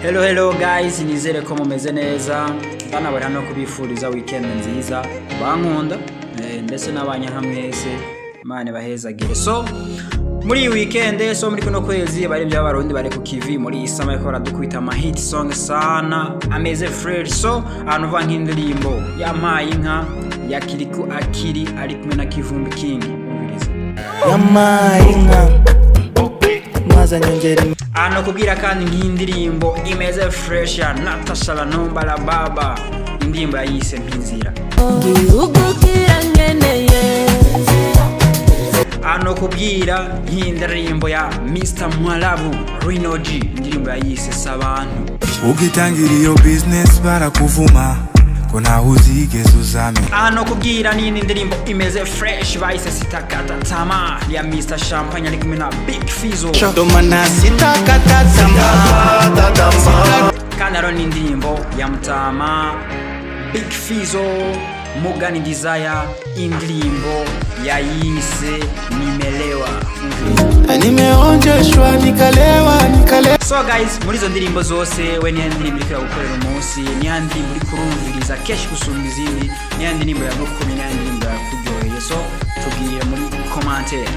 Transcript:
Hello guys, nizere ko mumeze neza. Ndanabara no kubifuriza weekend nziza. Bankunda ndetse n'abanyahamwese Imana bahezagire. So muri weekend muri kuno kwezi bari by'abarundi bari ku kivi muri isama yakora dukubita ama hit song sana ameze fresh. So anuva nk'indirimbo yampaye inka ya Kiriku Akiri ari kumwe na Kivumbi King. Yampaye inka maza nyongera ano kubwira kandi nk'indirimbo imeze fresh ya Natasha Lanomba la Baba, indirimbo yayise Mpinzira. Ano kubwira nk'indirimbo ya Mr Mwalabu Rino G, indirimbo yayise Sabantu. Ugitangira iyo business barakuvuma ko naho uzigeze uzame. Ano kubwira ni indirimbo imeze fresh bayise Sitakata Tama ya Mr Champagne ari kumwe na Big Fizzo. Domana sitakata tama. Kanaro ni indirimbo ya Mtama, Big Fizzo, Mugani Desire, indirimbo yayise Nimelewa. Nimeonjeshwa nikalewa. So guys, muri zo ndirimbo zose we ni indirimbo iri gukorera umunsi, ni indirimbo uri kurumviriza kesh gusumba izindi, ni indirimbo yagukomye, ni indirimbo yakuryoheye. So tubwire muri commentaire.